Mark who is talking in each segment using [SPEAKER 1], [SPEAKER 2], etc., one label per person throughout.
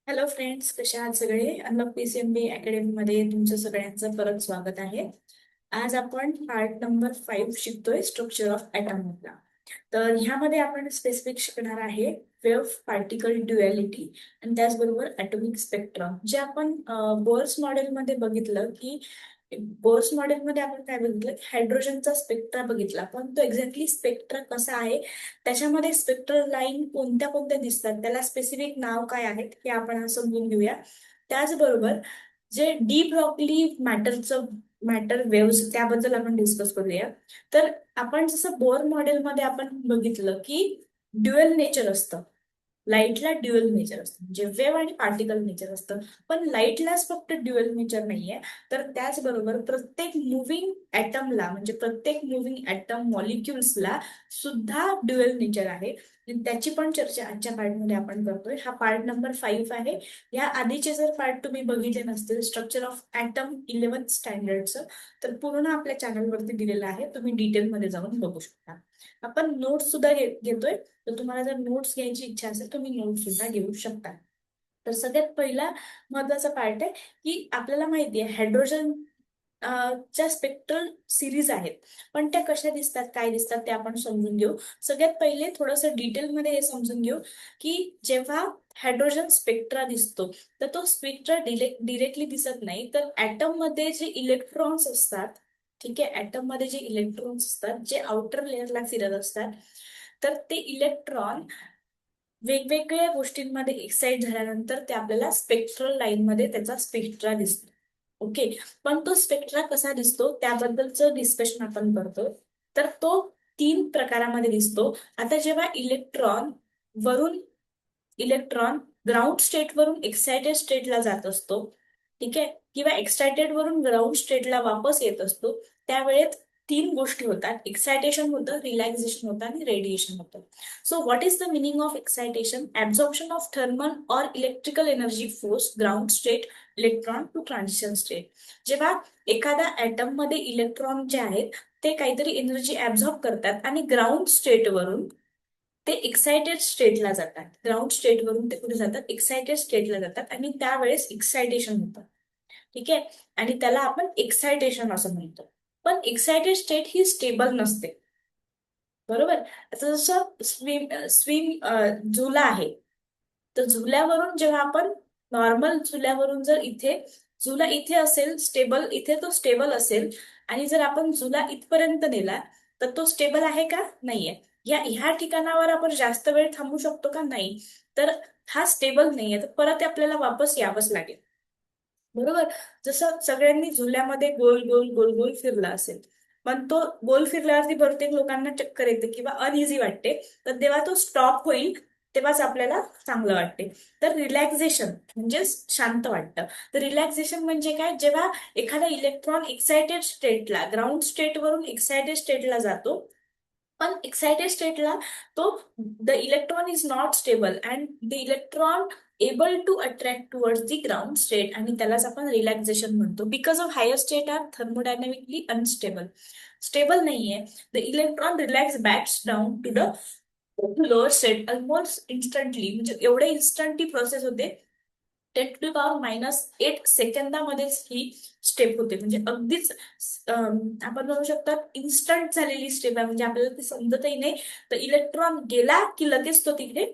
[SPEAKER 1] Hello friends, कशा आहात सगळे? अनलॉक PCMB अकॅडमी मध्ये तुमचं सगळ्यांचं परत स्वागत आहे. आज आपण पार्ट नंबर 5 शिकतोय, स्ट्रक्चर ऑफ ॲटम मधला. तर ह्यामध्ये आपण स्पेसिफिक शिकणार आहे वेव्ह पार्टिकल ड्युएलिटी आणि त्याचबरोबर ॲटॉमिक स्पेक्ट्रम. जे आपण बोर्स मॉडेलमध्ये बघितलं की बोर्स मॉडेलमध्ये आपण काय बघितलं, हायड्रोजनचा स्पेक्ट्रा बघितला, पण तो एक्झॅक्टली स्पेक्ट्रा कसा आहे, त्याच्यामध्ये स्पेक्ट्रल लाईन कोणत्या कोणत्या दिसतात, त्याला स्पेसिफिक नाव काय आहेत हे आपण आज समजून घेऊया. त्याचबरोबर जे डी ब्रॉगली मॅटर वेव्स त्याबद्दल आपण डिस्कस करूया. तर आपण जसं बोर मॉडेलमध्ये आपण बघितलं की ड्युअल नेचर असतं. लाईटला ड्युअल नेचर असतं, म्हणजे वेव्ह आणि पार्टिकल नेचर असतं. पण लाईटलाच फक्त ड्युअल नेचर नाहीये, तर त्याचबरोबर प्रत्येक मुव्हिंग ॲटमला, म्हणजे प्रत्येक मुव्हिंग ॲटम मॉलिक्युल्सला सुद्धा ड्युअल नेचर आहे. आणि त्याची पण चर्चा आजच्या पार्टमध्ये आपण करतोय. हा पार्ट नंबर 5 आहे. या आधीचे जर पार्ट तुम्ही बघितले नसतील, स्ट्रक्चर ऑफ ॲटम 11th स्टँडर्डचं, तर पूर्ण आपल्या चॅनलवरती दिलेलं आहे, तुम्ही डिटेलमध्ये जाऊन बघू शकता. आपण नोट्स सुद्धा घेतोय, तर तुम्हाला जर नोट्स घ्यायची इच्छा असेल तुम्ही नोट्स सुद्धा घेऊ शकता. तर सगळ्यात पहिला महत्वाचा पार्ट आहे की आपल्याला माहिती आहे हायड्रोजन च्या स्पेक्ट्रल सिरीज आहेत. पण त्या कशा दिसतात, काय दिसतात ते आपण समजून घेऊ. सगळ्यात पहिले थोडंसं डिटेलमध्ये हे समजून घेऊ की जेव्हा हायड्रोजन स्पेक्ट्रा दिसतो, तर तो स्पेक्ट्रा डिरेक्टली दिसत नाही, तर ऍटम मध्ये जे इलेक्ट्रॉन्स असतात, ठीक आहे, ऍटम मध्ये जे इलेक्ट्रॉन्स असतात जे आउटर लेअरला फिरत असतात, तर ते इलेक्ट्रॉन वेगवेगळ्या गोष्टींमध्ये एक्साइट झाल्यानंतर ते आपल्याला स्पेक्ट्रल लाईन मध्ये त्याचा स्पेक्ट्रा दिसतो. ओके. पण तो स्पेक्ट्रा कसा दिसतो त्याबद्दलचं डिस्कशन आपण करतो. तर तो 3 प्रकारामध्ये दिसतो. आता जेव्हा वरून इलेक्ट्रॉन ग्राउंड स्टेटवरून एक्साइटेड स्टेटला जात असतो, ठीक आहे, किंवा एक्साइटेड वरून ग्राउंड स्टेटला वापस येत असतो, त्यावेळेत 3 गोष्टी होतात: एक्सायटेशन होतं, रिलॅक्सेशन होतं आणि रेडिएशन होतं. So what is the meaning of excitation? Absorption of thermal or electrical energy force ground state electron to transition state. जेव्हा एखाद्या ऍटम मध्ये इलेक्ट्रॉन जे आहेत ते काहीतरी एनर्जी ऍब्झॉर्ब करतात आणि ग्राउंड स्टेटवरून ते एक्सायटेड स्टेटला जातात. ग्राउंड स्टेटवरून ते कुठे जातात? एक्सायटेड स्टेटला जातात आणि त्यावेळेस एक्सायटेशन होतं. ठीक आहे. आणि त्याला आपण एक्सायटेशन असं म्हणतो. पण एक्सायटेड स्टेट ही स्टेबल नसते. बरोबर. आता जसं झुला आहे, तर झुल्यावरून जेव्हा आपण नॉर्मल झुल्यावरून जर झुला इथे असेल स्टेबल, इथे तो स्टेबल असेल, आणि जर आपण झुला इथपर्यंत नेला तर तो स्टेबल आहे का? नाहीये. ह्या ठिकाणावर आपण जास्त वेळ थांबू शकतो का? नाही. तर हा स्टेबल नाहीये, तर परत आपल्याला वापस यावंच लागेल. बरोबर. जसं सगळ्यांनी झुल्यामध्ये गोल गोल गोल गोल फिरला असेल, पण तो गोल फिरल्यावरती बहुतेक लोकांना चक्कर येते किंवा अनइझी वाटते, तर तेव्हा तो स्टॉप होईल, तेव्हाच आपल्याला चांगलं वाटते. तर रिलॅक्सेशन म्हणजे शांत वाटतं. तर रिलॅक्सेशन म्हणजे काय? जेव्हा एखादा इलेक्ट्रॉन एक्सायटेड स्टेटला, ग्राउंड स्टेटवरून एक्सायटेड स्टेटला जातो, पण एक्सायटेड स्टेटला तो the electron is not stable and the electron able to attract towards the ground state, आणि त्यालाच आपण रिलॅक्सेशन म्हणतो. Because of higher state are thermodynamically unstable, stable नाहीये. The electron relax backs down to the lower state almost instantly, म्हणजे एवढे instantly process होते. 10⁻⁸ ही step होते, म्हणजे अगदीच आपण म्हणू शकतात इन्स्टंट झालेली स्टेप आहे, म्हणजे आपल्याला ती समजतही नाही. तर इलेक्ट्रॉन गेला की लगेच तो तिकडे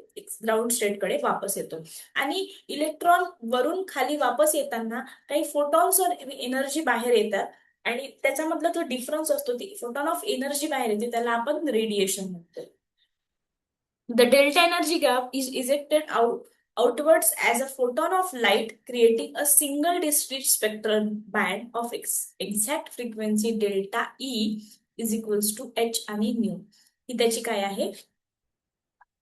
[SPEAKER 1] ग्राउंड स्टेटकडे वापस येतो. आणि इलेक्ट्रॉन वरून खाली वापस येताना काही फोटॉन्स और एनर्जी बाहेर येतात, आणि त्याच्यामधला जो डिफरन्स असतो, ती फोटॉन ऑफ एनर्जी बाहेर येते, त्याला आपण रेडिएशन म्हणतो. The delta energy gap is ejected outwards as a photon of light, creating a single discrete spectral band of exact frequency delta E is equals to h आणि nu. ही त्याची काय आहे?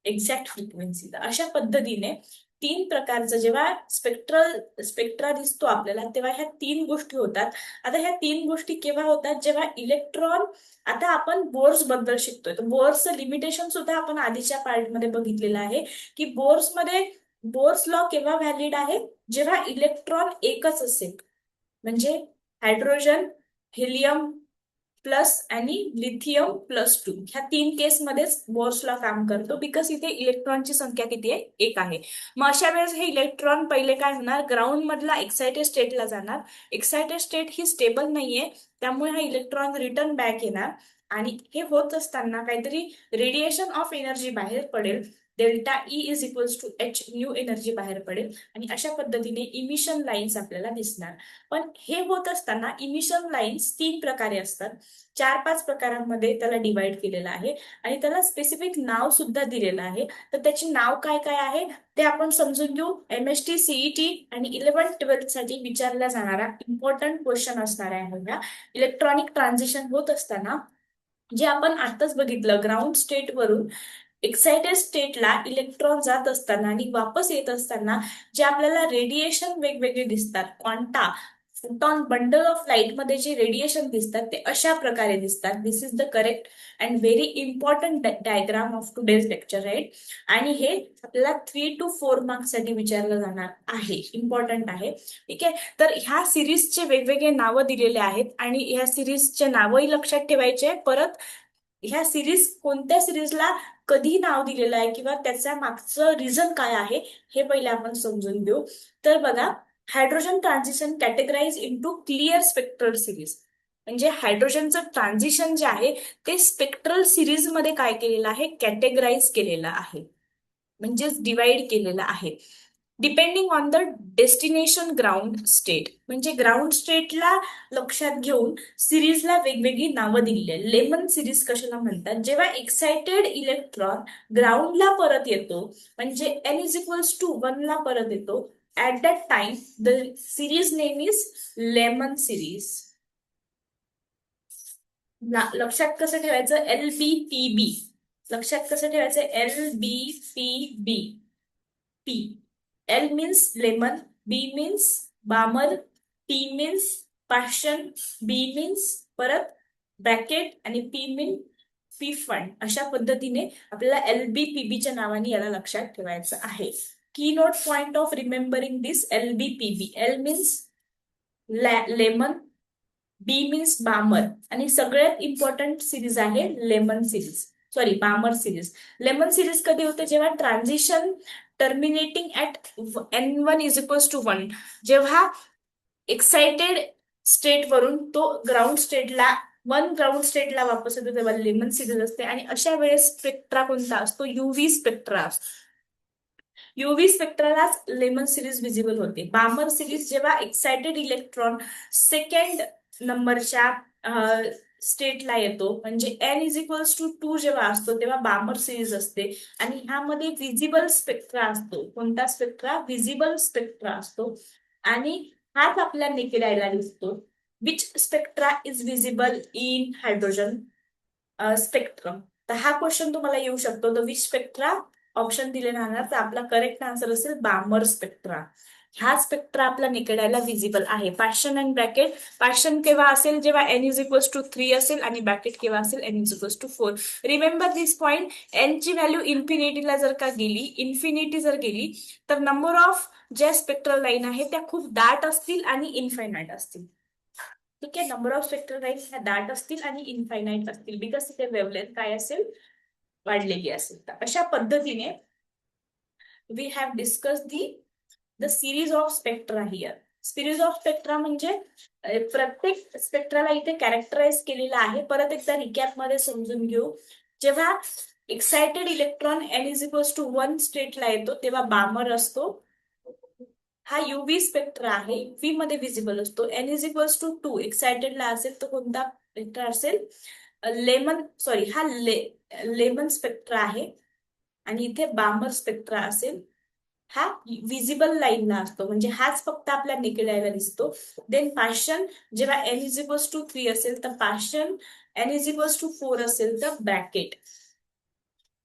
[SPEAKER 1] Exact frequency. अशा पद्धतीने 3 प्रकारचं जेव्हा spectra दिसतो आपल्याला, तेव्हा ह्या 3 गोष्टी होतात. आता ह्या 3 गोष्टी केव्हा होतात? जेव्हा इलेक्ट्रॉन, आता आपण बोर्स बद्दल शिकतोय, तर बोर्सचं लिमिटेशन सुद्धा आपण आधीच्या पार्टमध्ये बघितलेलं आहे की बोर्स लॉ केव्हा व्हॅलिड आहे? जेव्हा इलेक्ट्रॉन एकच असेल, म्हणजे हायड्रोजन, हेलियम प्लस आणि लिथियम +2 ह्या 3 केसमध्येच बोर्स लॉ काम करतो, बिकॉज इथे इलेक्ट्रॉनची संख्या किती आहे? 1 आहे. मग अशा वेळेस हे इलेक्ट्रॉन पहिले काय होणार? ग्राउंड मधला एक्साइटेड स्टेटला जाणार. एक्साइटेड स्टेट ही स्टेबल नाहीये, त्यामुळे हा इलेक्ट्रॉन रिटर्न बॅक येणार आणि हे होत असताना काहीतरी रेडिएशन ऑफ एनर्जी बाहेर पडेल. Delta E is equals to H, nu energy बाहेर पडेल आणि अशा पद्धतीने इमिशन लाईन्स आपल्याला दिसणार. पण हे होत असताना इमिशन लाईन्स 3 प्रकारे असतात. 4-5 प्रकारांमध्ये त्याला डिवाइड केलेलं आहे आणि त्याला स्पेसिफिक नाव सुद्धा दिलेलं आहे. तर त्याचे नाव काय काय आहे ते आपण समजून घेऊ. MST, CET आणि 11-12 साठी विचारला जाणारा इम्पॉर्टंट क्वेश्चन असणार आहे हा. इलेक्ट्रॉनिक ट्रान्झिशन होत असताना जे आपण आताच बघितलं, ग्राउंड स्टेट वरून एक्साइटेड स्टेटला इलेक्ट्रॉन जात असताना आणि वापस येत असताना जे आपल्याला रेडिएशन वेगवेगळे दिसतात, quanta, photon, bundle of light मध्ये जे रेडिएशन दिसतात ते अशा प्रकारे दिसतात. This is the correct and very important diagram of today's lecture, right. आणि हे आपल्याला 3 to 4 मार्क्स साठी विचारलं जाणार आहे, इम्पॉर्टंट आहे. ठीक आहे. तर ह्या सिरीजचे वेगवेगळे नावं दिलेले आहेत आणि ह्या सिरीजचे नावही लक्षात ठेवायचे. परत ह्या सिरीज कोणत्या सिरीजला कधी नाव दिलेलं आहे किंवा त्याच्या मागचं रिझन काय आहे हे पहिले आपण समजून घेऊ. तर बघा, hydrogen transition categorise into clear spectral series. म्हणजे हायड्रोजनचं ट्रान्झिशन जे आहे ते स्पेक्ट्रल सिरीज मध्ये काय केलेलं आहे? कॅटेगराइज केलेलं आहे, म्हणजेच डिवाइड केलेलं आहे. Depending on the destination ground state. म्हणजे ग्राउंड स्टेटला लक्षात घेऊन सिरीजला वेगवेगळी नावं दिलेली आहेत. लेमन सिरीज कशाला म्हणतात? जेव्हा एक्साइटेड इलेक्ट्रॉन ग्राउंडला परत येतो, म्हणजे n इज इक्वल्स टू 1 ला परत येतो, at that time the series name is lemon series. लक्षात कसं ठेवायचं? LBPB. लक्षात कसं ठेवायचं? LBPB. P. L means lemon, B means बामर, P means passion, B means परत ब्रॅकेट आणि P mean पी फंड. अशा पद्धतीने आपल्याला LBPB च्या नावाने याला लक्षात ठेवायचं आहे. की note point of remembering this LBPB. L means Lyman, B means Balmer आणि सगळ्यात इम्पॉर्टंट सिरीज आहे Lyman series, sorry Balmer series. Lyman series कधी होते? जेव्हा transition terminating at N1 is equals to 1, जेव्हा एक्साइटेड स्टेट वरून तो ग्राउंड स्टेटला ग्राउंड स्टेटला वापस येतो तेव्हा लेमन सिरीज असते. आणि अशा वेळेस स्पेक्ट्रा कोणता असतो? UV स्पेक्ट्रा असतो. UV स्पेक्ट्रालाच लेमन सिरीज विजिबल होते. बामर सिरीज जेव्हा एक्साइटेड इलेक्ट्रॉन सेकंड नंबरच्या स्टेटला येतो, म्हणजे n इज इक्वल्स टू 2 जेव्हा असतो तेव्हा बामर सिरीज असते. आणि ह्यामध्ये विजिबल स्पेक्ट्रा असतो. कोणता स्पेक्ट्रा? विजिबल स्पेक्ट्रा असतो. आणि हाच आपल्या नेकेड आयला दिसतो. Which spectra is visible in hydrogen spectrum. तर हा क्वेश्चन तुम्हाला येऊ शकतो. द विच स्पेक्ट्रा ऑप्शन दिले राहणार, तर आपला करेक्ट आन्सर असेल बामर स्पेक्ट्रा. हा स्पेक्ट्रा आपला निकडायला विजिबल आहे. Portion and bracket. पार्शन केव्हा असेल? जेव्हा n इज इक्वल्स टू 3 असेल आणि ब्रॅकेट केव्हा असेल? n is equals to 4. Remember this point. n ची व्हॅल्यू इन्फिनिटीला जर का गेली, इन्फिनिटी जर गेली, तर नंबर ऑफ ज्या स्पेक्ट्रल लाईन आहे त्या खूप दाट असतील आणि इन्फायनाइट असतील. ठीक आहे. नंबर ऑफ स्पेक्ट्रल लाईन ह्या दाट असतील आणि इन्फायनाइट असतील, बिकॉज तिथे वेवलेंथ काय असेल? वाढलेली असेल. तर अशा पद्धतीने we have discuss the series of spectra here. Series of spectra म्हणजे प्रत्येक स्पेक्ट्राला इथे कॅरेक्टराइज केलेला आहे. परत एकदा रिकॅप मध्ये समजून घेऊ. जेव्हा excited electron n is equals to 1 स्टेटला येतो तेव्हा बामर असतो. हा UV स्पेक्ट्रा आहे, UV मध्ये विजिबल असतो. n इज इक्वल्स टू 2 एक्साइटेडला असेल तर कोणता स्पेक्ट्रा असेल? लेमन, सॉरी, हा लेमन स्पेक्ट्रा आहे. आणि इथे बामर स्पेक्ट्रा असेल. हा विजिबल लाईनला असतो, म्हणजे हाच फक्त आपल्या नेकेड आयला दिसतो. देन पार्शन जेव्हा n इज इक्वल्स टू 3 असेल तर Paschen, n is equals to 4 असेल तर Brackett,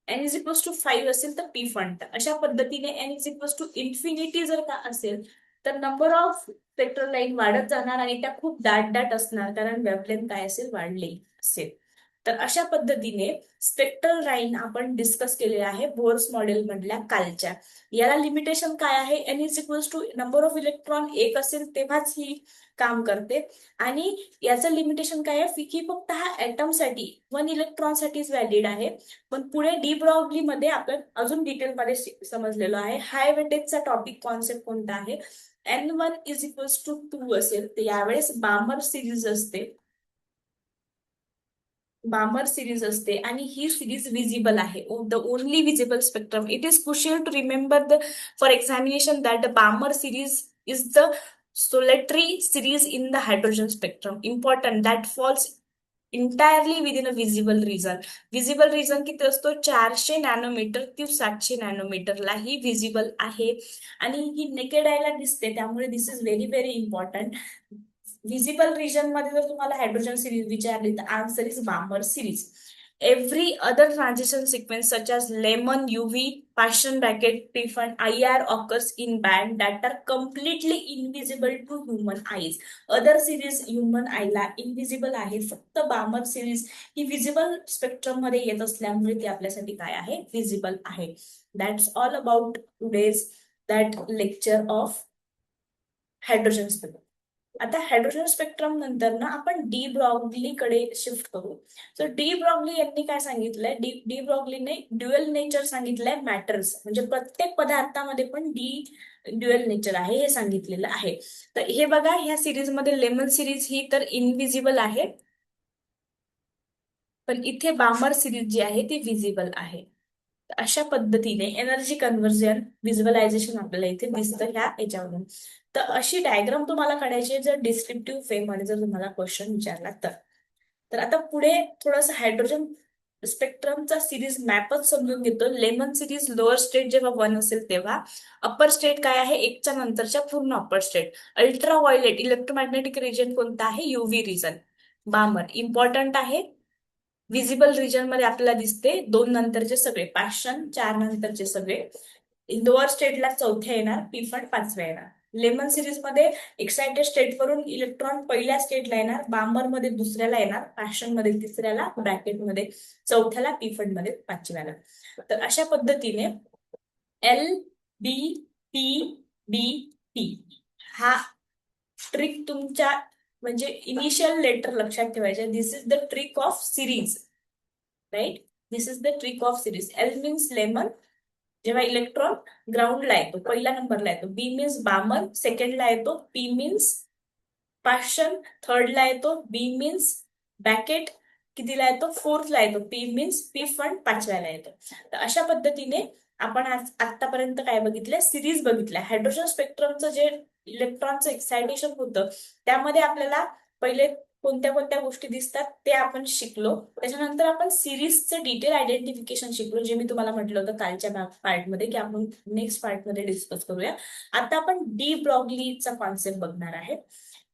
[SPEAKER 1] n is equals to 5 असेल तर पी फंड. अशा पद्धतीने n is equals to infinity जर का असेल तर नंबर ऑफ स्पेक्ट्रल लाईन वाढत जाणार आणि त्या खूप दाट दाट असणार, कारण वेव्हलेंथ काय असेल? वाढली असेल. तर अशा पद्धतीने स्पेक्ट्रल लाईन आपण डिस्कस केलेला आहे बोर्स मॉडेल मधल्या कालच्या. याला लिमिटेशन काय आहे, N is equals to number of electron एक असेल तेव्हाच ही काम करते. आणि याचं लिमिटेशन काय आहे की फक्त हा ऍटम साठी 1 इलेक्ट्रॉन साठीच व्हॅलिड आहे. पण पुढे डी ब्रॉग्ली मध्ये आपण अजून डिटेलमध्ये समजलेलो आहे. हाय वेटेजचा टॉपिक कॉन्सेप्ट कोणता आहे, N1 इज इक्वल्स टू 2 असेल तर यावेळेस बामर सिरीज असते. बामर सिरीज असते आणि ही सिरीज विजिबल आहे, the only visible spectrum. It is crucial to remember the for examination that the Balmer series is the solitary series in the hydrogen spectrum. Important that falls entirely within a visible region. Visible region किती असतो, 400 nanometre ते 700 नॅनोमीटरला ही visible आहे. आणि ही naked आयला दिसते, त्यामुळे this is very very important. Visible region मध्ये जर तुम्हाला हायड्रोजन सिरीज विचारली तर answer is Balmer series. Every other transition sequence such as lemon, UV, Paschen bracket, Tiffin, IR occurs in band that are completely invisible to human eyes. Other series human eye ला invisible आहे, फक्त बामर series ही visible spectrum मध्ये येत असल्यामुळे ती आपल्यासाठी काय आहे, विजिबल आहे. That's all about today's that lecture of hydrogen spectrum. आता हायड्रोजन स्पेक्ट्रम नंतर ना आपण डी ब्रॉग्ली कडे शिफ्ट करू. सो डी ब्रॉग्ली यांनी काय सांगितलंय, डी ब्रॉग्लीने ड्युअल नेचर सांगितलंय मॅटर्स, म्हणजे प्रत्येक पदार्थामध्ये पण ड्युअल नेचर आहे हे सांगितलेलं आहे. तर हे बघा, ह्या सिरीज मध्ये लेमन सिरीज ही तर इनविजिबल आहे, पण इथे बामर सिरीज जी आहे ती विजिबल आहे. अशा पद्धतीने एनर्जी कन्व्हर्जन व्हिज्युअलायझेशन आपल्याला इथे दिसतं ह्या याच्यावरून. तर अशी डायग्राम तुम्हाला काढायची जर डिस्क्रिप्टिव्ह वे मध्ये जर तुम्हाला क्वेश्चन विचारला तर. तर आता पुढे थोडंसं हायड्रोजन स्पेक्ट्रमचा सिरीज मॅपच समजून घेतो. लेमन सिरीज लोअर स्टेट जेव्हा 1 असेल तेव्हा, अप्पर स्टेट काय आहे, एकच्या नंतरच्या पूर्ण upper state. Ultraviolet electromagnetic region कोणता आहे, युव्ही रिजन. बामर इम्पॉर्टंट आहे, विजिबल रिजन मध्ये आपल्याला दिसते 2 नंतरचे सगळे, पाशन 4 नंतरचे सगळे. लोअर स्टेटला चौथ्या येणार, पी फंड 5व्या येणार. लेमन सिरीज मध्ये एक्साइटेड स्टेट वरून इलेक्ट्रॉन पहिल्या स्टेटला येणार, बांबर मध्ये दुसऱ्याला येणार, पॅशन मध्ये तिसऱ्याला, ब्रॅकेट मध्ये चौथ्याला, पी फंड मध्ये 5व्याला. तर अशा पद्धतीने L B P B T हा ट्रिक तुमच्या म्हणजे इनिशियल लेटर लक्षात ठेवायचे. This is the trick of series, right. This is the trick of series. L means Lyman, जेव्हा इलेक्ट्रॉन ग्राउंडला येतो पहिल्या नंबरला येतो. बी मीन्स बामर सेकंडला येतो. पी मीन्स पाशन थर्डला येतो. बी मीन्स बॅकेट कितीला येतो, फोर्थला येतो. पी मीन्स पी फंड 5व्याला येतो. तर अशा पद्धतीने आपण आज आतापर्यंत काय बघितलंय, सिरीज बघितलंय. हायड्रोजन स्पेक्ट्रमचं जे इलेक्ट्रॉनचं एक्सायटेशन होतं त्यामध्ये आपल्याला पहिले कोणत्या कोणत्या गोष्टी दिसतात ते आपण शिकलो. त्याच्यानंतर आपण सिरीजचं डिटेल आयडेंटिफिकेशन शिकलो, जे मी तुम्हाला म्हटलं होतं कालच्या पार्टमध्ये की आपण नेक्स्ट पार्टमध्ये डिस्कस करूया. आता आपण डी ब्रॉग्लीचा कॉन्सेप्ट बघणार आहे.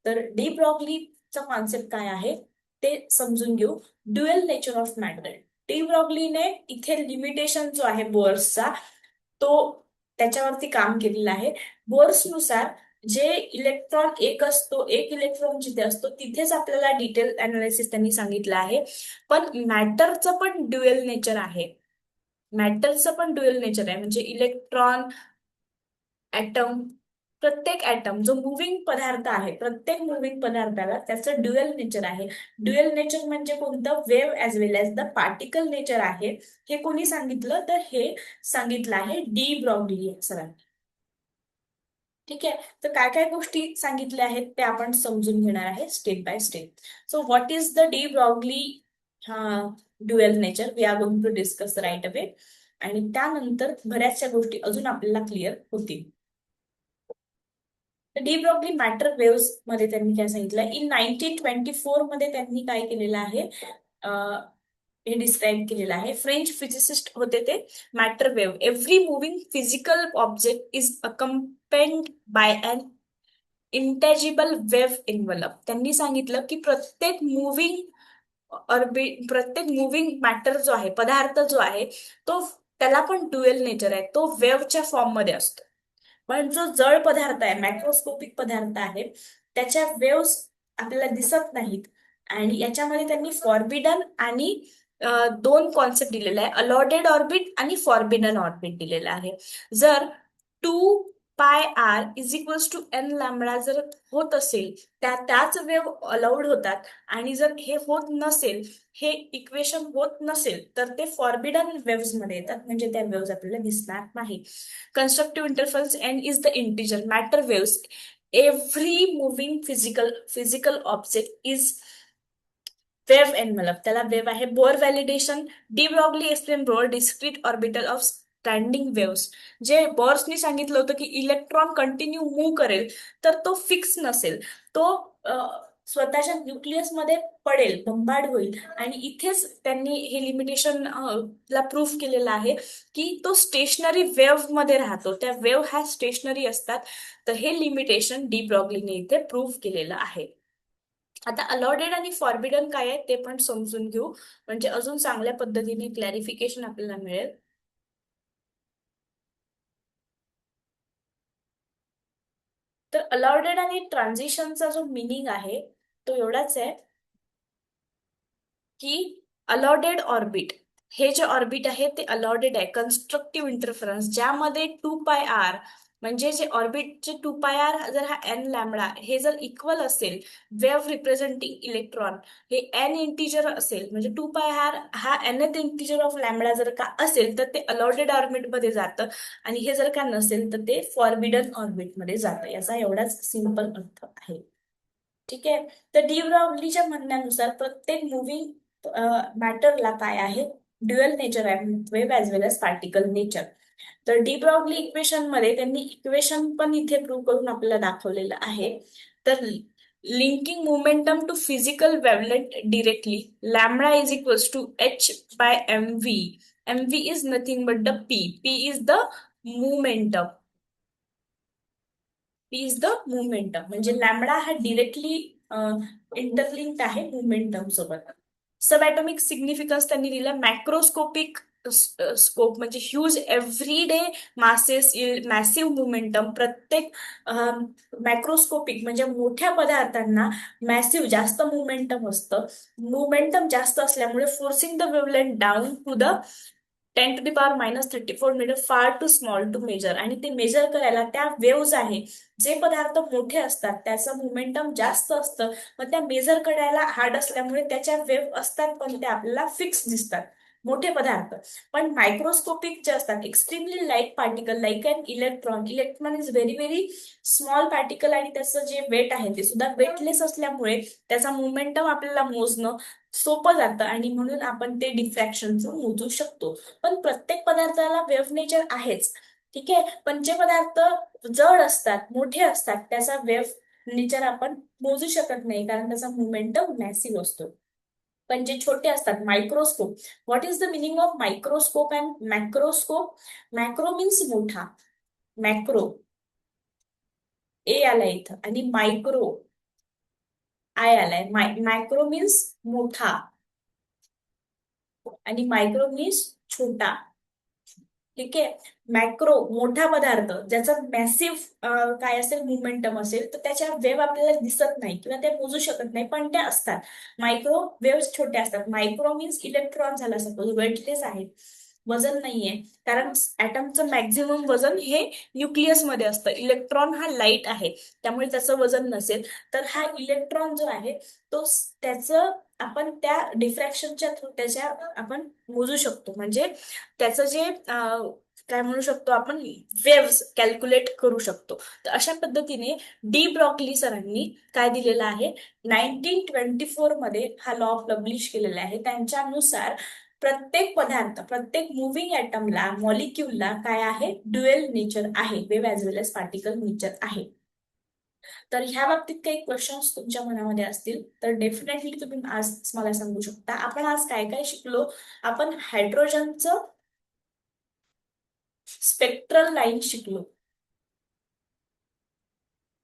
[SPEAKER 1] तर डी ब्रॉग्लीचा कॉन्सेप्ट काय आहे ते समजून घेऊ. Dual nature of matter. De ब्रॉग्लीने इथे लिमिटेशन जो आहे बोर्सचा तो त्याच्यावरती काम केलेलं आहे. बोर्सनुसार जे इलेक्ट्रॉन एक असतो, एक इलेक्ट्रॉन जिथे असतो तिथेच आपल्याला डिटेल अनालिसिस त्यांनी सांगितलं आहे. पण मॅटरचं पण ड्युअल नेचर आहे. मॅटरचं पण ड्युअल नेचर आहे, म्हणजे इलेक्ट्रॉन, ऍटम, प्रत्येक ऍटम जो मुव्हिंग पदार्थ आहे, प्रत्येक मुव्हिंग पदार्थाला त्याचं ड्युअल नेचर आहे. ड्युअल नेचर म्हणजे कोणतं, wave as well as the particle nature आहे. हे कोणी सांगितलं तर हे सांगितलं आहे डी ब्रॉग्ली सरांनी. ठीक आहे. तर काय काय गोष्टी सांगितल्या आहेत ते आपण समजून घेणार आहे step by step. So what is the de Broglie dual nature, we are going to discuss right away. आणि त्यानंतर बऱ्याचशा गोष्टी अजून आपल्याला क्लिअर होतील. डी ब्रॉग्ली मॅटर वेव्स मध्ये त्यांनी काय सांगितलं, इन 1924 मध्ये त्यांनी काय केलेलं आहे, हे डिस्क्राईब केलेलं आहे. फ्रेंच फिजिसिस्ट होते ते. Matter wave, every moving physical object is accompanied by an intangible wave envelope. त्यांनी सांगितलं की प्रत्येक मुव्हिंग मॅटर जो आहे, पदार्थ जो आहे तो, त्याला पण ड्युअल नेचर आहे, तो वेव्हच्या फॉर्म मध्ये असतो. पण जो जड पदार्थ आहे, मॅक्रोस्कोपिक पदार्थ आहे, त्याच्या वेव्स आपल्याला दिसत नाहीत. आणि याच्यामध्ये त्यांनी फॉरबिडन आणि दोन कॉन्सेप्ट दिलेले आहे, अलॉटेड ऑर्बिट आणि फॉरबिडन ऑर्बिट दिलेला आहे. जर 2πr = n λ जर होत असेल, त्याच वेव्ह अलाउड होतात, आणि जर हे होत नसेल, हे इक्वेशन होत नसेल, तर ते फॉरबिडन वेव्स मध्ये येतात, म्हणजे त्या वेव्स आपल्याला दिसणार नाही. constructive interference n is the integer matter waves. Every moving physical object is wave एन, मतलब त्याला वेव्ह आहे. Bohr validation, de Broglie explain Bohr discrete orbital of standing waves. जे बोर्सनी सांगितलं होतं की इलेक्ट्रॉन कंटिन्यू मूव्ह करेल, तर तो फिक्स नसेल, तो स्वतःच्या न्यूक्लियस मध्ये पडेल, बंबार्ड होईल. आणि इथेच त्यांनी हे लिमिटेशन ला प्रूफ केलेलं आहे की तो स्टेशनरी वेव्ह मध्ये राहतो, त्या वेव्ह ह्या स्टेशनरी असतात. तर हे लिमिटेशन डी ब्रॉगलीने इथे प्रूफ केलेलं आहे. आता अलॉटेड आणि फॉरबिडन काय आहे ते पण समजून घेऊ, म्हणजे अजून चांगल्या पद्धतीने क्लॅरिफिकेशन आपल्याला मिळेल. तर अलॉटेड आणि ट्रान्झिशनचा जो मिनिंग आहे तो एवढाच आहे की अलॉटेड ऑर्बिट, हे जे ऑर्बिट आहे ते अलॉटेड आहे, कन्स्ट्रक्टिव्ह इंटरफरन्स, ज्यामध्ये 2πr, म्हणजे जे ऑर्बिटचे 2πr जर हा n लॅमडा हे जर इक्वल असेल, वेव्ह रिप्रेझेंटिंग इलेक्ट्रॉन हे n इंटिजर असेल, म्हणजे 2πr हा nth इंटिजर ऑफ लॅमडा जर का असेल, तर ते अलॉटेड ऑर्बिट मध्ये जातं, आणि हे जर का नसेल तर ते फॉरबिडन ऑर्बिट मध्ये जातं. याचा एवढाच सिंपल अर्थ आहे. ठीक आहे. तर डी ब्रॉग्लीच्या म्हणण्यानुसार प्रत्येक मुव्हिंग मॅटरला काय आहे, ड्युअल नेचर आहे, वेव्ह ॲज वेल एज पार्टिकल नेचर. तर डी ब्रॉग्ली इक्वेशन मध्ये त्यांनी इक्वेशन पण इथे प्रूव्ह करून आपल्याला दाखवलेलं आहे. तर linking momentum to physical wavelet directly, lambda is equals to h/mv. mv is nothing but the p is the momentum. Is the momentum, म्हणजे लॅमडा हा डिरेक्टली इंटरलिंक्ड आहे मोमेंटम सोबत. सब ॲटॉमिक सिग्निफिकन्स त्यांनी दिलं, मॅक्रोस्कोपिक स्कोप म्हणजे huge everyday masses, massive momentum. प्रत्येक मॅक्रोस्कोपिक म्हणजे मोठ्या पदार्थांना मॅसिव्ह जास्त मोमेंटम असतं. मोमेंटम जास्त असल्यामुळे forcing the wavelength down to the 10⁻⁻34 metre, far too small to measure. आणि ते मेजर करायला त्या वेव्ज आहे, जे पदार्थ मोठे असतात त्याचं मोमेंटम जास्त असतं, मग त्या मेजर करायला हार्ड असल्यामुळे त्याच्या वेव्ह असतात पण त्या आपल्याला फिक्स दिसतात, मोठे पदार्थ. पण मायक्रोस्कोपिक जे असतात, extremely light particle like an electron, electron is very very small particle, आणि त्याचं जे वेट आहे ते सुद्धा वेटलेस असल्यामुळे त्याचा मोमेंटम आपल्याला मोजणं सोपं जातं, आणि म्हणून आपण ते डिफ्रॅक्शनचं मोजू शकतो. पण प्रत्येक पदार्थाला वेव्ह नेचर आहेच. ठीक आहे. पण जे पदार्थ जड असतात, मोठे असतात, त्याचा वेव्ह नेचर आपण मोजू शकत नाही, कारण त्याचा मोमेंटम मॅसिव्ह असतो. पण जे छोटे असतात, microscope, what is the meaning of microscope and macroscope? Macro means मोठा, मॅक्रो ए आलाय इथं, आणि मायक्रो आय आलाय. मॅक्रो मीन्स मोठा, आणि मायक्रो मीन्स छोटा. ठीक आहे. मॅक्रो मोठा पदार्थ ज्याचा मॅसिव्ह काय असेल, मोमेंटम असेल, तर त्याच्या वेव्ह आपल्याला दिसत नाही किंवा ते मोजू शकत नाही, पण त्या असतात. मायक्रो वेव्ह छोट्या असतात. मायक्रो मीन्स इलेक्ट्रॉन झाला सपोज, वेटलेस आहे, वजन नाहीये, कारण ऍटमचं मॅक्झिमम वजन हे न्यूक्लियस मध्ये असतं. इलेक्ट्रॉन हा लाईट आहे, त्यामुळे त्याचं वजन नसेल. तर हा इलेक्ट्रॉन जो आहे तो त्याचं आपण त्या डिफ्रॅक्शनच्या थ्रू त्याच्या आपण मोजू शकतो, म्हणजे त्याचं जे काय म्हणू शकतो आपण, वेव्स कॅल्क्युलेट करू शकतो. तर अशा पद्धतीने डी ब्रॉकली सरांनी काय दिलेलं आहे, 1924 मध्ये हा लॉ पब्लिश केलेला आहे. त्यांच्यानुसार प्रत्येक पदार्थ, प्रत्येक मुव्हिंग ऍटमला, मॉलिक्युलला काय आहे, ड्युएल नेचर आहे, वेव्ह ॲज वेल एज पार्टिकल नेचर आहे. तर ह्या बाबतीत काही क्वेश्चन्स तुमच्या मनामध्ये असतील तर डेफिनेटली तुम्ही आज मला सांगू शकता. आपण आज काय काय शिकलो? आपण हायड्रोजनचं स्पेक्ट्रल लाईन शिकलो.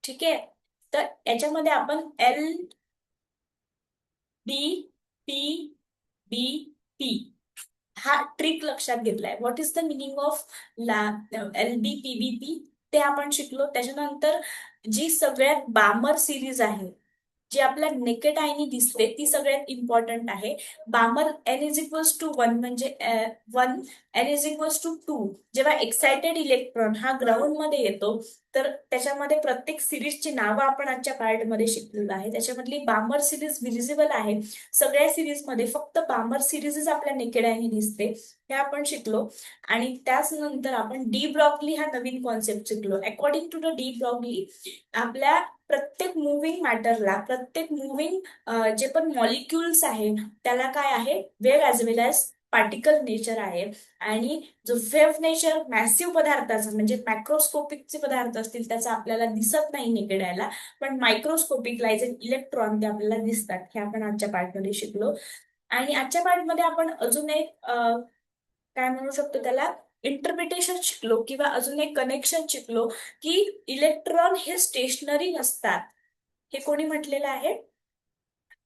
[SPEAKER 1] ठीक आहे. तर याच्यामध्ये आपण L D P B P हा ट्रिक लक्षात घेतलाय. What is the meaning of L D P B P ते आपण शिकलो. त्याच्यानंतर जी सगळ्यात बामर सिरीज आहे, जी आपल्या नेकेड आयनी दिसते ती सगळ्यात इम्पॉर्टंट आहे. बामर एन इज इक्वल्स टू 1 म्हणजे 1, एन इज इक्वल्स टू 2. जेव्हा एक्सायटेड इलेक्ट्रॉन हा ग्राउंड मध्ये येतो तर त्याच्यामध्ये प्रत्येक सिरीजची नावं आपण आजच्या पार्ट मध्ये शिकलेलो आहे. त्याच्यामधली बामर सिरीज विजिबल आहे. सगळ्या सिरीज मध्ये फक्त बामर सिरीजच आपल्या नेकेड आयनी दिसते, हे आपण शिकलो. आणि त्याच नंतर आपण डी ब्रॉगली हा नवीन कॉन्सेप्ट शिकलो. According to the de Broglie आपल्या प्रत्येक मुव्हिंग मॅटरला, प्रत्येक मुव्हिंग जे पण मॉलिक्युल्स आहे त्याला काय आहे, वेव्ह ॲज वेल ॲज पार्टिकल नेचर आहे. आणि जो वेव्ह नेचर मॅसिव्ह पदार्थाचा म्हणजे मॅक्रोस्कोपिकचे पदार्थ असतील त्याचा आपल्याला दिसत नाही नेकेड आयला, पण मायक्रोस्कोपिक लाईज इलेक्ट्रॉन ते आपल्याला दिसतात. हे आपण आजच्या पार्टमध्ये शिकलो. आणि आजच्या पार्टमध्ये आपण अजून एक काय म्हणू शकतो त्याला, इंटरप्रिटेशन शिकलो किंवा अजून एक कनेक्शन शिकलो की इलेक्ट्रॉन हे स्टेशनरी नसतात. हे कोणी म्हटलेलं आहे,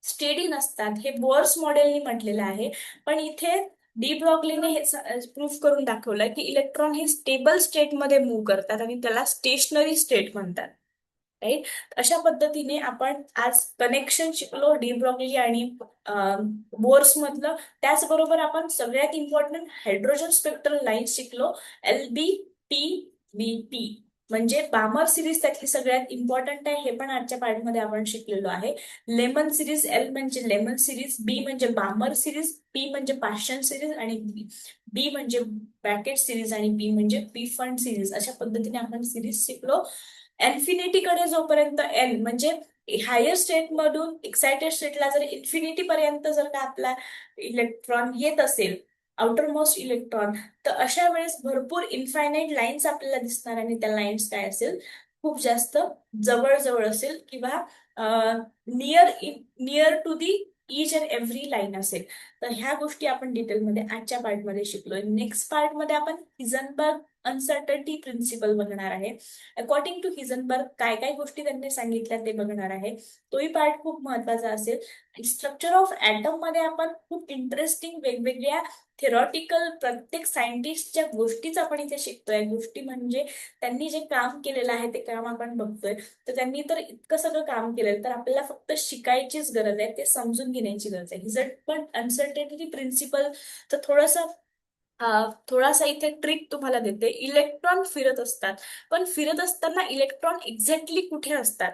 [SPEAKER 1] स्टेडी नसतात, हे बोअर्स मॉडेलनी म्हटलेलं आहे. पण इथे डी ब्रॉगलीने हे प्रूफ करून दाखवलं की इलेक्ट्रॉन हे स्टेबल स्टेटमध्ये मूव्ह करतात आणि त्याला स्टेशनरी स्टेट म्हणतात. राईट. अशा पद्धतीने आपण आज कनेक्शन शिकलो डी ब्रॉगली आणि बोर्स मधलं. त्याचबरोबर आपण सगळ्यात इम्पॉर्टंट हायड्रोजन स्पेक्ट्रल लाईन शिकलो, LBPBP. म्हणजे बामर सिरीज त्यातली सगळ्यात इम्पॉर्टंट आहे, हे पण आजच्या पार्टमध्ये आपण शिकलेलो आहे. लेमन सिरीज, एल म्हणजे लेमन सिरीज, बी म्हणजे बामर सिरीज, पी म्हणजे पाशन सिरीज आणि बी म्हणजे ब्रॅकेट सिरीज आणि बी म्हणजे पी फंड सिरीज. अशा पद्धतीने आपण सिरीज शिकलो. इन्फिनिटीकडे जोपर्यंत एन म्हणजे हायर स्टेट मधून एक्सायटेड स्टेटला जर इन्फिनिटी पर्यंत जर का आपला इलेक्ट्रॉन येत असेल, आउटर मोस्ट इलेक्ट्रॉन, तर अशा वेळेस भरपूर इन्फायनाईट लाईन्स आपल्याला दिसणार आणि त्या लाईन्स काय असेल, खूप जास्त जवळ असेल किंवा near near to the each and every line असेल. तर ह्या गोष्टी आपण डिटेलमध्ये आजच्या पार्टमध्ये शिकलोय. नेक्स्ट पार्टमध्ये आपण हिझनबर्ग अनसर्टन्टी प्रिन्सिपल बघणार आहे. अकॉर्डिंग टू हिझनबर्ग काय काय गोष्टी त्यांनी सांगितल्या ते बघणार आहे. तोही पार्ट खूप महत्वाचा असेल. स्ट्रक्चर ऑफ ऍटम मध्ये आपण खूप इंटरेस्टिंग वेगवेगळ्या थेरॉटिकल प्रत्येक सायंटिस्टच्या गोष्टीच आपण इथे शिकतोय. गोष्टी म्हणजे त्यांनी जे काम केलेलं आहे ते काम आपण बघतोय. तर त्यांनी तर इतकं सगळं काम केलेलं, तर आपल्याला फक्त शिकायचीच गरज आहे, ते समजून घेण्याची गरज आहे. हिझट पण अनसर्टेनिटी प्रिन्सिपल तर थोडासा इथे ट्रिक तुम्हाला देते. इलेक्ट्रॉन फिरत असतात, पण फिरत असताना इलेक्ट्रॉन एक्झॅक्टली कुठे असतात,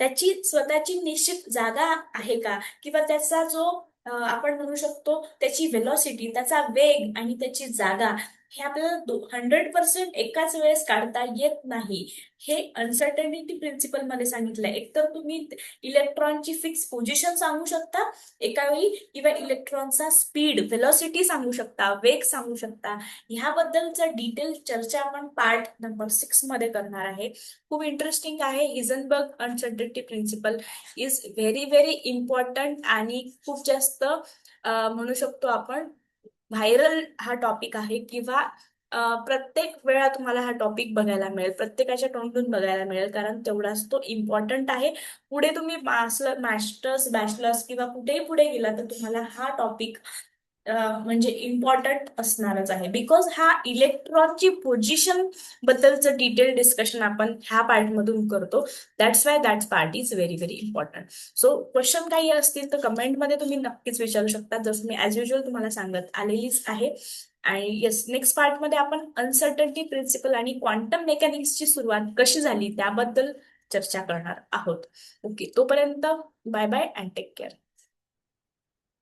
[SPEAKER 1] त्याची स्वतःची निश्चित जागा आहे का, किंवा त्याचा जो आपण म्हणू शकतो त्याची व्हेलॉसिटी, त्याचा वेग आणि त्याची जागा, हे आपल्याला 100% एकाच वेळेस काढता येत नाही. हे अनसर्टनिटी प्रिन्सिपल मध्ये सांगितलंय. एकतर तुम्ही इलेक्ट्रॉनची फिक्स पोझिशन सांगू शकता एका वेळी, किंवा इलेक्ट्रॉनचा स्पीड व्हेलॉसिटी सांगू शकता, वेग सांगू शकता. ह्याबद्दलचा डिटेल चर्चा आपण पार्ट नंबर 6 मध्ये करणार आहे. खूप इंटरेस्टिंग आहे. Heisenberg uncertainty principle is very very important आणि खूप जास्त म्हणू शकतो आपण व्हायरल हा टॉपिक आहे. किंवा प्रत्येक वेळा तुम्हाला हा टॉपिक बघायला मिळेल, प्रत्येकाच्या तोंडून बघायला मिळेल, कारण तेवढाच तो इम्पॉर्टंट आहे. पुढे तुम्ही मास्टर्स बॅचलर्स किंवा कुठेही पुढे गेला तर तुम्हाला हा टॉपिक म्हणजे इम्पॉर्टंट असणारच आहे. बिकॉज हा इलेक्ट्रॉनची पोझिशन बद्दलचं डिटेल डिस्कशन आपण ह्या पार्ट मधून करतो. That's why that part is very very important. So question काही असतील तर कमेंटमध्ये तुम्ही नक्कीच विचारू शकता, जसं मी ऍज युजल तुम्हाला सांगत आलेलीच आहे. आणि येस, नेक्स्ट पार्टमध्ये आपण अनसर्टन्टी प्रिन्सिपल आणि क्वांटम मेकॅनिक्सची सुरुवात कशी झाली त्याबद्दल चर्चा करणार आहोत. ओके, तोपर्यंत bye bye and take care.